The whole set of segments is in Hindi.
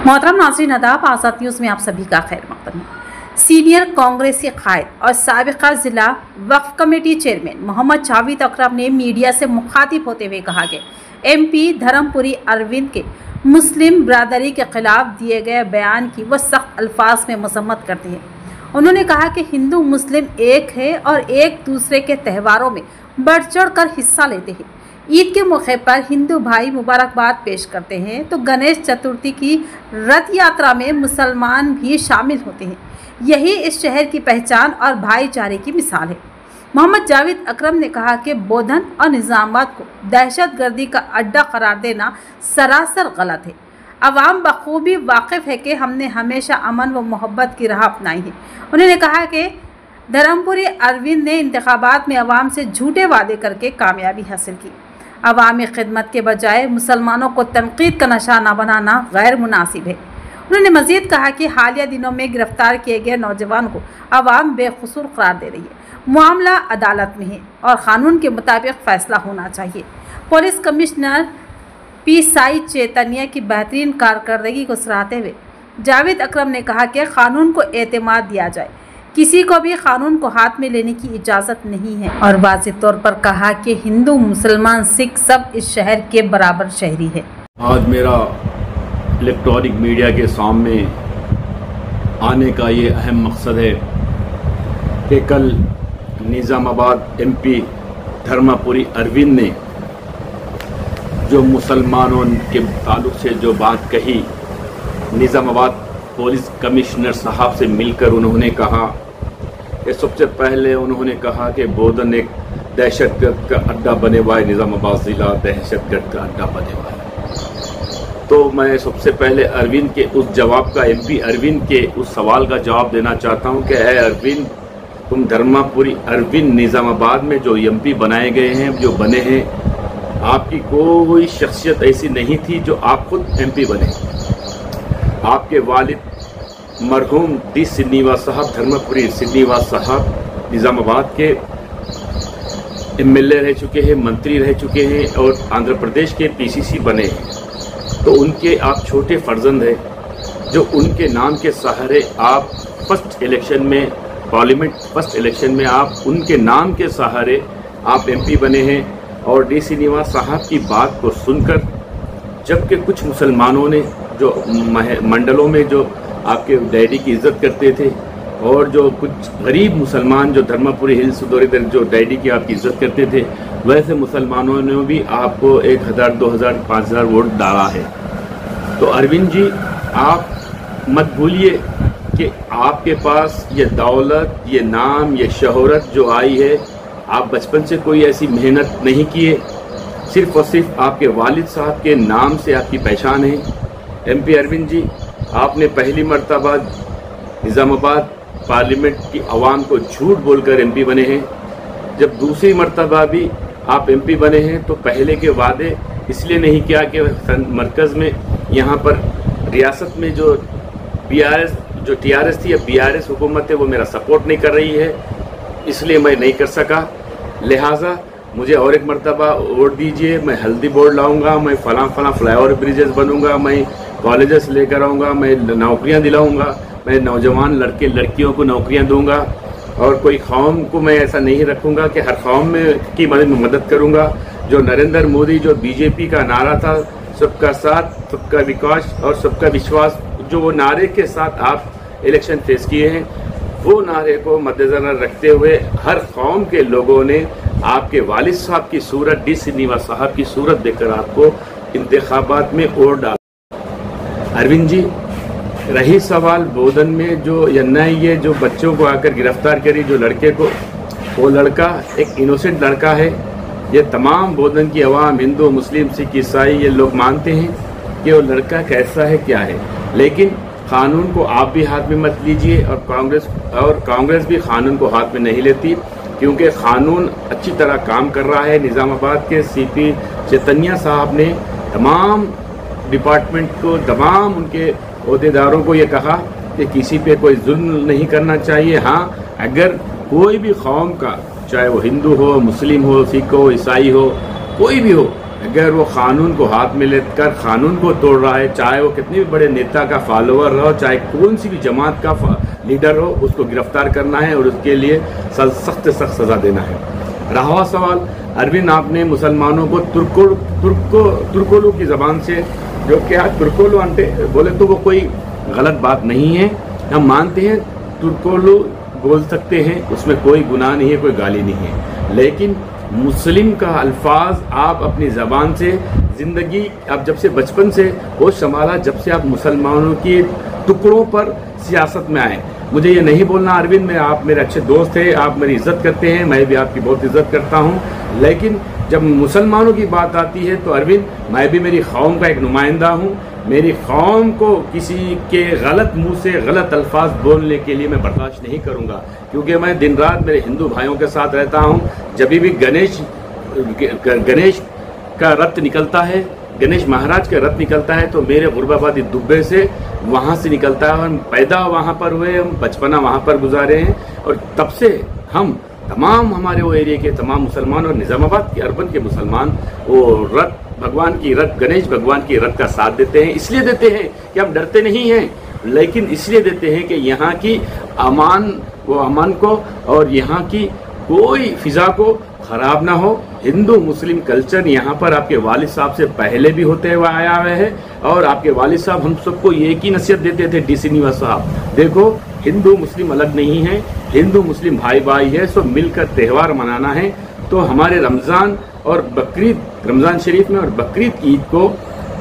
मोहतरम नाज़रीन आदाब, आज़ाद न्यूज़ में आप सभी का खैर मक़दम है। सीनियर कांग्रेसी कायद और साबिक़ा ज़िला वक्फ कमेटी चेयरमैन मोहम्मद जावेद अकरम ने मीडिया से मुखातिब होते हुए कहा कि MP धर्मपुरी अरविंद के मुस्लिम बरादरी के खिलाफ दिए गए बयान की वह सख्त अल्फाज में मजम्मत करते हैं। उन्होंने कहा कि हिंदू मुस्लिम एक है और एक दूसरे के त्योहारों में बढ़ चढ़ कर हिस्सा लेते हैं। ईद के मौके पर हिंदू भाई मुबारकबाद पेश करते हैं तो गणेश चतुर्थी की रथ यात्रा में मुसलमान भी शामिल होते हैं। यही इस शहर की पहचान और भाईचारे की मिसाल है। मोहम्मद जावेद अकरम ने कहा कि बोधन और निज़ामाबाद को दहशतगर्दी का अड्डा करार देना सरासर गलत है। अवाम बखूबी वाकिफ़ है कि हमने हमेशा अमन व मोहब्बत की राह अपनाई है। उन्होंने कहा कि धर्मपुरी अरविंद ने इंतखाबात में अवाम से झूठे वादे करके कामयाबी हासिल की। अवामी खिदमत के बजाय मुसलमानों को तनकीद का निशाना बनाना गैर मुनासिब है। उन्होंने मज़ीद कहा कि हालिया दिनों में गिरफ्तार किए गए नौजवान को अवाम बेकसूर करार दे रही है। मामला अदालत में है और क़ानून के मुताबिक फ़ैसला होना चाहिए। पुलिस कमिश्नर पी साई चैतन्य की बेहतरीन कारकर्दगी को सराहते हुए जावेद अकरम ने कहा कि क़ानून को एतमाद दिया जाए, किसी को भी कानून को हाथ में लेने की इजाज़त नहीं है। और वाज़ेह तौर पर कहा कि हिंदू मुसलमान सिख सब इस शहर के बराबर शहरी है। आज मेरा इलेक्ट्रॉनिक मीडिया के सामने आने का ये अहम मकसद है कि कल निज़ामाबाद MP धर्मपुरी अरविंद ने जो मुसलमानों के ताल्लुक़ से जो बात कही, निज़ामाबाद पुलिस कमिश्नर साहब से मिलकर उन्होंने कहा कि सबसे पहले उन्होंने कहा कि बोधन एक दहशतगर्द का अड्डा बने हुआ है, निज़ामाबाद ज़िला दहशतगर्द का अड्डा बने हुआ है। तो मैं सबसे पहले अरविंद के उस जवाब का MP अरविंद के उस सवाल का जवाब देना चाहता हूं कि अरविंद, तुम धर्मपुरी अरविंद निज़ामाबाद में जो MP बनाए गए हैं, जो बने हैं, आपकी कोई शख्सियत ऐसी नहीं थी जो आप खुद MP बने। आपके वालिद मरहूम D श्रीनिवास साहब, धर्मपुरी श्रीनिवास साहब निज़ामाबाद के MLA रह चुके हैं, मंत्री रह चुके हैं और आंध्र प्रदेश के PCC बने हैं। तो उनके आप छोटे फर्जंद हैं जो उनके नाम के सहारे आप फर्स्ट इलेक्शन में, पार्लियामेंट फर्स्ट इलेक्शन में आप उनके नाम के सहारे आप MP बने हैं। और D श्रीनिवास साहब की बात को सुनकर जबकि कुछ मुसलमानों ने जो मंडलों में जो आपके डैडी की इज़्ज़त करते थे और जो कुछ गरीब मुसलमान जो धर्मपुरी हिल्स सुदौरी जो डैडी की आपकी इज़्ज़त करते थे, वैसे मुसलमानों ने भी आपको 1000, 2000, 5000 वोट डाला है। तो अरविंद जी, आप मत भूलिए कि आपके पास ये दौलत, ये नाम, ये शोहरत जो आई है, आप बचपन से कोई ऐसी मेहनत नहीं किए, सिर्फ़ और सिर्फ आपके वालिद साहब के नाम से आपकी पहचान है। MP अरविंद जी, आपने पहली मर्तबा निज़ामाबाद पार्लियामेंट की आवाम को झूठ बोलकर MP बने हैं। जब दूसरी मर्तबा भी आप MP बने हैं तो पहले के वादे इसलिए नहीं किया कि मरकज़ में यहाँ पर रियासत में जो TRS थी या BRS हुकूमत है वो मेरा सपोर्ट नहीं कर रही है, इसलिए मैं नहीं कर सका। लिहाजा मुझे और एक मर्तबा वोट दीजिए, मैं हल्दी बोर्ड लाऊंगा, मैं फलां फ्लाईओवर ब्रिजेस बनूंगा, मैं कॉलेजेस लेकर आऊँगा, मैं नौकरियां दिलाऊंगा, मैं नौजवान लड़के लड़कियों को नौकरियां दूंगा और कोई कौम को मैं ऐसा नहीं रखूंगा कि हर कौम में की मदद करूंगा। जो नरेंद्र मोदी जो BJP का नारा था, सबका साथ, सबका विकास और सबका विश्वास, जो वो नारे के साथ आप इलेक्शन फेस किए हैं, वो नारे को मद्देनजर रखते हुए हर कौम के लोगों ने आपके वालिद साहब की सूरत, D श्रीनिवास साहब की सूरत देखकर आपको इंतखाबात में वोट डाला। अरविंद जी, रही सवाल बोधन में जो ये जो बच्चों को आकर गिरफ्तार करी, जो लड़के को, वो लड़का एक इनोसेंट लड़का है। ये तमाम बोधन की अवाम, हिंदू, मुस्लिम, सिख, ईसाई, ये लोग मानते हैं कि वो लड़का कैसा है, क्या है। लेकिन कानून को आप भी हाथ में मत लीजिए और कांग्रेस भी कानून को हाथ में नहीं लेती, क्योंकि कानून अच्छी तरह काम कर रहा है। निज़ामाबाद के CP चैतन्य साहब ने तमाम डिपार्टमेंट को, तमाम उनके अहदेदारों को ये कहा कि किसी पे कोई जुल्म नहीं करना चाहिए। हाँ, अगर कोई भी कौम का, चाहे वो हिंदू हो, मुस्लिम हो, सिख हो, ईसाई हो, कोई भी हो, अगर वो कानून को हाथ में लेकर कानून को तोड़ रहा है, चाहे वो कितने भी बड़े नेता का फॉलोअर हो, चाहे कौन सी भी जमात का लीडर हो, उसको गिरफ्तार करना है और उसके लिए सख्त से सख्त सजा देना है। रहा हुआ सवाल, अरविंद आपने मुसलमानों को तुर्कोलू की ज़बान से, जो क्या तुर्कोलू अंटे बोले तो वो कोई गलत बात नहीं है, हम मानते हैं तुर्कोलू बोल सकते हैं, उसमें कोई गुनाह नहीं है, कोई गाली नहीं है, लेकिन मुस्लिम का अल्फाज आप अपनी ज़बान से ज़िंदगी, आप जब से बचपन से होश संभाला, जब से आप मुसलमानों के टुकड़ों पर सियासत में आए, मुझे ये नहीं बोलना अरविंद, मैं आप मेरे अच्छे दोस्त हैं, आप मेरी इज्जत करते हैं, मैं भी आपकी बहुत इज्जत करता हूँ, लेकिन जब मुसलमानों की बात आती है तो अरविंद, मैं भी मेरी कौम का एक नुमाइंदा हूँ, मेरी कौम को किसी के गलत मुंह से गलत अल्फाज बोलने के लिए मैं बर्दाश्त नहीं करूँगा, क्योंकि मैं दिन रात मेरे हिंदू भाइयों के साथ रहता हूँ। जब भी गणेश का रथ निकलता है, गणेश महाराज का रथ निकलता है, तो मेरे गुरबाबादी दुब्बे से वहाँ से निकलता है। हम पैदा वहाँ पर हुए, हम बचपना वहाँ पर गुजारे हैं, और तब से हम तमाम हमारे वो एरिया के तमाम मुसलमान और निज़ामाबाद के अर्बन के मुसलमान वो रथ भगवान की रथ, गणेश भगवान की रथ का साथ देते हैं। इसलिए देते हैं कि हम डरते नहीं हैं, लेकिन इसलिए देते हैं कि यहाँ की अमान को और यहाँ की कोई फिजा को खराब ना हो। हिंदू मुस्लिम कल्चर यहाँ पर आपके वालिद साहब से पहले भी होते हुए आया हुआ है, और आपके वालिद साहब हम सबको एक ही नसीहत देते थे, डी.सी. निवास साहब, देखो हिंदू मुस्लिम अलग नहीं है, हिंदू मुस्लिम भाई भाई है, सो मिलकर त्यौहार मनाना है। तो हमारे रमज़ान और बकरीद, रमज़ान शरीफ में और बकरीद ईद को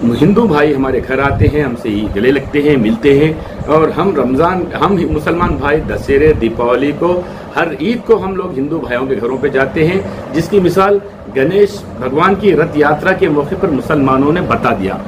हिंदू भाई हमारे घर आते हैं, हमसे गले लगते हैं, मिलते हैं, और हम मुसलमान भाई दशहरे, दीपावली को, हर ईद को हम लोग हिंदू भाइयों के घरों पे जाते हैं, जिसकी मिसाल गणेश भगवान की रथ यात्रा के मौके पर मुसलमानों ने बता दिया।